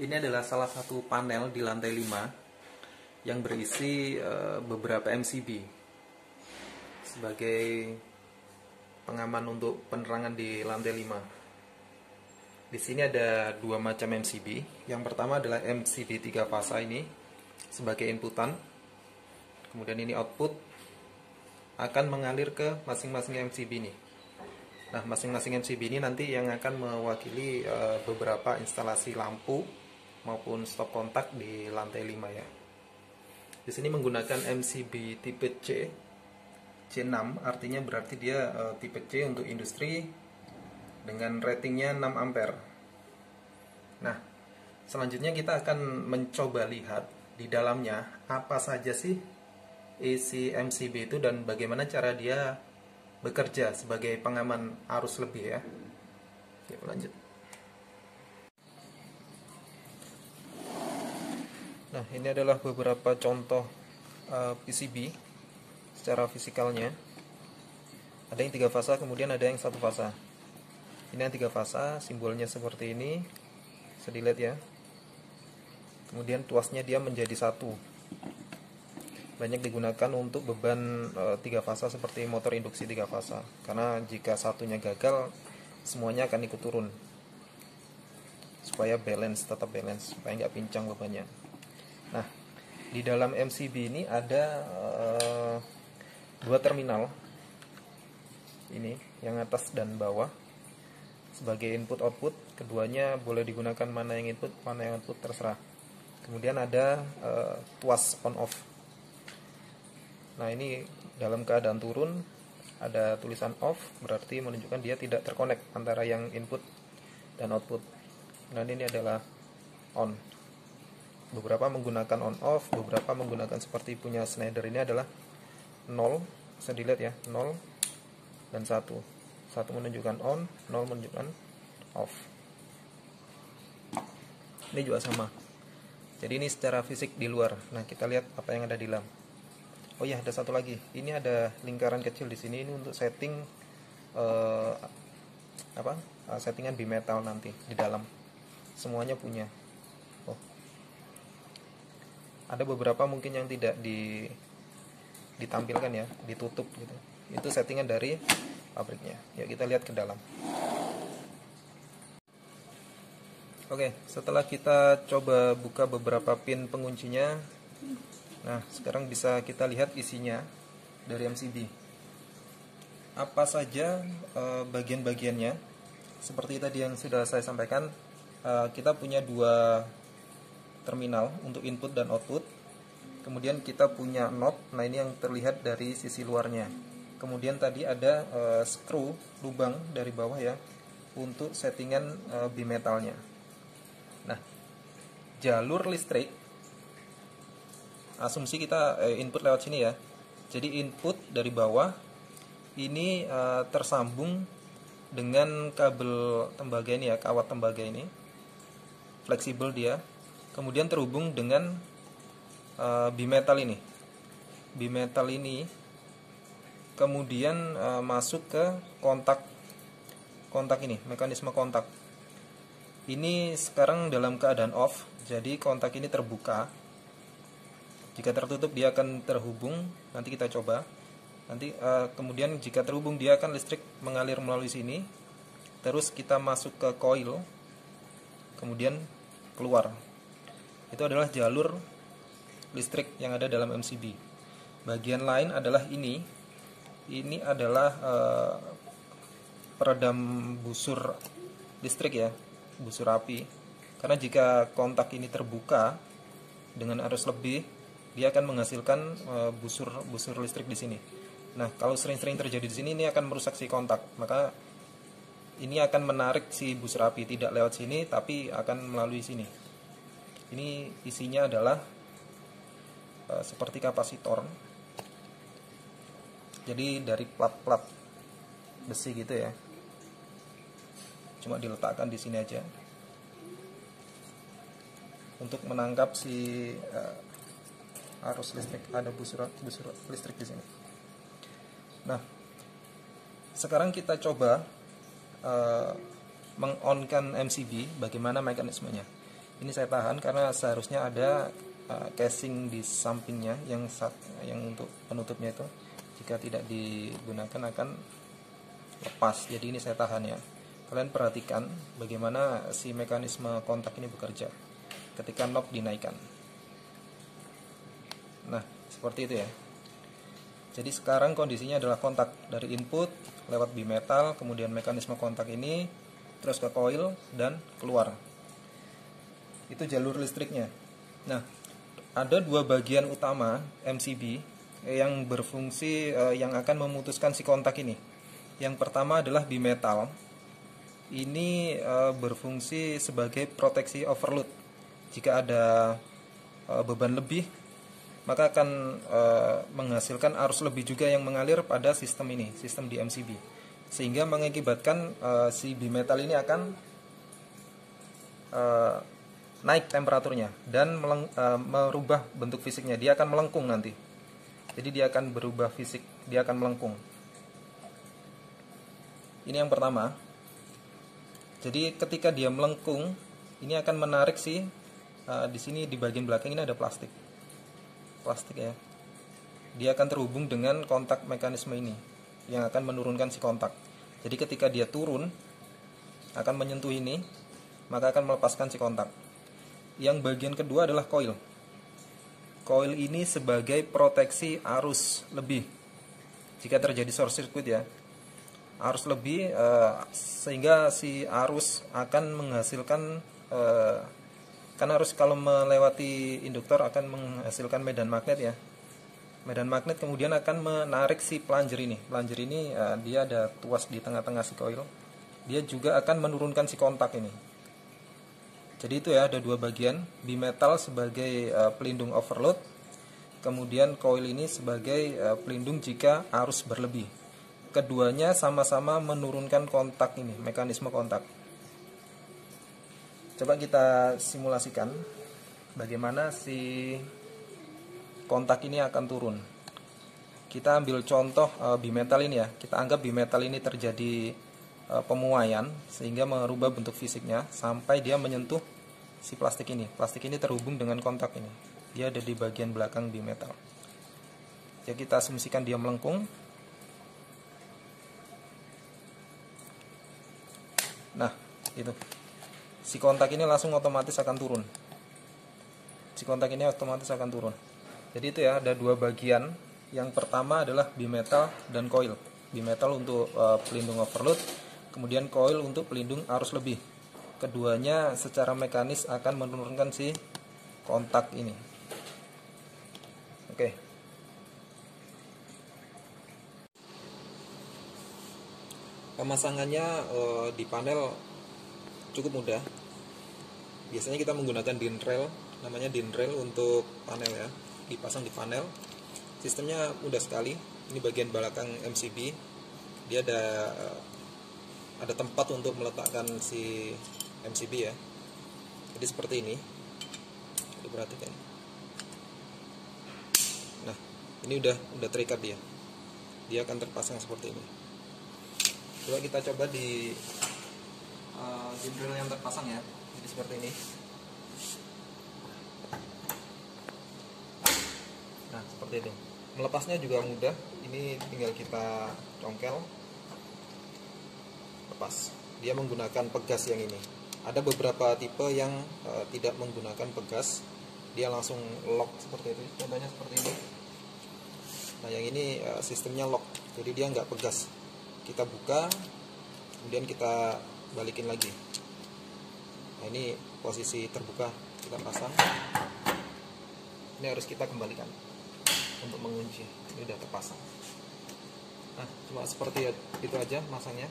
Ini adalah salah satu panel di lantai 5 yang berisi beberapa MCB sebagai pengaman untuk penerangan di lantai 5. Di sini ada dua macam MCB. Yang pertama adalah MCB 3 fasa ini sebagai inputan. Kemudian ini output akan mengalir ke masing-masing MCB ini. Nah, masing-masing MCB ini nanti yang akan mewakili beberapa instalasi lampu maupun stop kontak di lantai 5 ya. Di sini menggunakan MCB tipe C6, artinya berarti dia tipe C untuk industri dengan ratingnya 6 ampere. Nah, selanjutnya kita akan mencoba lihat di dalamnya apa saja sih isi MCB itu dan bagaimana cara dia bekerja sebagai pengaman arus lebih ya. Oke, lanjut. Nah, ini adalah beberapa contoh PCB secara fisikalnya. Ada yang 3 fasa, kemudian ada yang 1 fasa. Ini yang 3 fasa, simbolnya seperti ini. Bisa dilihat ya. Kemudian tuasnya dia menjadi 1. Banyak digunakan untuk beban 3 fasa seperti motor induksi 3 fasa. Karena jika satunya gagal, semuanya akan ikut turun. Supaya balance, tetap balance, supaya nggak pincang bebannya. Nah, di dalam MCB ini ada 2 terminal. Ini yang atas dan bawah sebagai input output. Keduanya boleh digunakan mana yang input, mana yang output, terserah. Kemudian ada tuas on off. Nah, ini dalam keadaan turun ada tulisan off, berarti menunjukkan dia tidak terkonek antara yang input dan output. Dan ini adalah on. Beberapa menggunakan on off, beberapa menggunakan seperti punya Schneider ini adalah 0, bisa dilihat ya, 0 dan 1. 1 menunjukkan on, 0 menunjukkan off. Ini juga sama. Jadi ini secara fisik di luar. Nah, kita lihat apa yang ada di dalam. Oh ya, ada satu lagi. Ini ada lingkaran kecil di sini. Ini untuk setting settingan bimetal nanti di dalam. Semuanya punya. Oh. Ada beberapa mungkin yang tidak ditampilkan ya, ditutup gitu. Itu settingan dari pabriknya. Ya, kita lihat ke dalam. Oke, setelah kita coba buka beberapa pin penguncinya, nah sekarang bisa kita lihat isinya dari MCB. Apa saja bagian-bagiannya? Seperti tadi yang sudah saya sampaikan, kita punya 2 terminal untuk input dan output. Kemudian kita punya knob, nah ini yang terlihat dari sisi luarnya. Kemudian tadi ada screw, lubang dari bawah ya, untuk settingan bimetalnya. Nah, jalur listrik, asumsi kita input lewat sini ya. Jadi input dari bawah ini tersambung dengan kabel tembaga ini ya, kawat tembaga ini. Fleksibel dia. Kemudian terhubung dengan bimetal ini. Bimetal ini kemudian masuk ke kontak ini, mekanisme kontak. Ini sekarang dalam keadaan off, jadi kontak ini terbuka. Jika tertutup dia akan terhubung, nanti kita coba. Nanti kemudian jika terhubung dia akan listrik mengalir melalui sini. Terus kita masuk ke coil, kemudian keluar. Itu adalah jalur listrik yang ada dalam MCB. Bagian lain adalah ini. Ini adalah peredam busur listrik ya, busur api. Karena jika kontak ini terbuka dengan arus lebih, dia akan menghasilkan busur listrik di sini. Nah, kalau sering-sering terjadi di sini, ini akan merusak si kontak. Maka ini akan menarik si busur api, tidak lewat sini, tapi akan melalui sini. Ini isinya adalah seperti kapasitor. Jadi dari plat-plat besi gitu ya. Cuma diletakkan di sini aja. Untuk menangkap si arus listrik, ada busur listrik di sini. Nah, sekarang kita coba meng-on-kan MCB, bagaimana mekanismenya. Ini saya tahan karena seharusnya ada casing di sampingnya yang untuk penutupnya itu. Jika tidak digunakan akan lepas. Jadi ini saya tahan ya. Kalian perhatikan bagaimana si mekanisme kontak ini bekerja ketika knob dinaikkan. Nah, seperti itu ya. Jadi sekarang kondisinya adalah kontak dari input lewat bimetal, kemudian mekanisme kontak ini terus ke coil dan keluar. Itu jalur listriknya. Nah, ada dua bagian utama MCB yang berfungsi yang akan memutuskan si kontak ini. Yang pertama adalah bimetal. Ini berfungsi sebagai proteksi overload. Jika ada beban lebih, maka akan menghasilkan arus lebih juga yang mengalir pada sistem ini, sistem di MCB. Sehingga mengakibatkan si bimetal ini akan naik temperaturnya dan merubah bentuk fisiknya. Dia akan melengkung nanti. Jadi dia akan berubah fisik, dia akan melengkung. Ini yang pertama. Jadi ketika dia melengkung, ini akan menarik di sini di bagian belakang ini ada plastik ya. Dia akan terhubung dengan kontak mekanisme ini yang akan menurunkan si kontak. Jadi ketika dia turun akan menyentuh ini, maka akan melepaskan si kontak. Yang bagian kedua adalah coil. Coil ini sebagai proteksi arus lebih. Jika terjadi short circuit ya, arus lebih sehingga si arus akan menghasilkan kan arus kalau melewati induktor akan menghasilkan medan magnet ya. Medan magnet kemudian akan menarik si plunger ini. Plunger ini dia ada tuas di tengah-tengah si coil. Dia juga akan menurunkan si kontak ini. Jadi itu ya, ada dua bagian, bimetal sebagai pelindung overload, kemudian coil ini sebagai pelindung jika arus berlebih. Keduanya sama-sama menurunkan kontak ini, mekanisme kontak. Coba kita simulasikan bagaimana si kontak ini akan turun. Kita ambil contoh bimetal ini ya, kita anggap bimetal ini terjadi pemuaian sehingga merubah bentuk fisiknya sampai dia menyentuh si plastik ini. Plastik ini terhubung dengan kontak ini. Dia ada di bagian belakang bimetal. Ya, kita asumsikan dia melengkung. Nah, itu. Si kontak ini langsung otomatis akan turun. Si kontak ini otomatis akan turun. Jadi itu ya, ada dua bagian. Yang pertama adalah bimetal dan coil. Bimetal untuk pelindung overload, kemudian coil untuk pelindung arus lebih. Keduanya secara mekanis akan menurunkan si kontak ini. Oke. Pemasangannya di panel cukup mudah. Biasanya kita menggunakan DIN rail, namanya DIN rail untuk panel ya. Dipasang di panel. Sistemnya mudah sekali. Ini bagian belakang MCB. Dia ada tempat untuk meletakkan si MCB ya. Jadi seperti ini. Diperhatikan. Nah, ini udah terikat dia. Dia akan terpasang seperti ini. Coba kita coba di drill yang terpasang ya. Jadi seperti ini. Nah, seperti itu. Melepasnya juga mudah. Ini tinggal kita congkel. Lepas. Dia menggunakan pegas yang ini. Ada beberapa tipe yang tidak menggunakan pegas. Dia langsung lock seperti itu. Contohnya seperti ini. Nah, yang ini sistemnya lock. Jadi dia nggak pegas. Kita buka, kemudian kita balikin lagi. Nah, ini posisi terbuka, kita pasang. Ini harus kita kembalikan untuk mengunci. Ini udah terpasang. Nah, cuma seperti itu aja masangnya.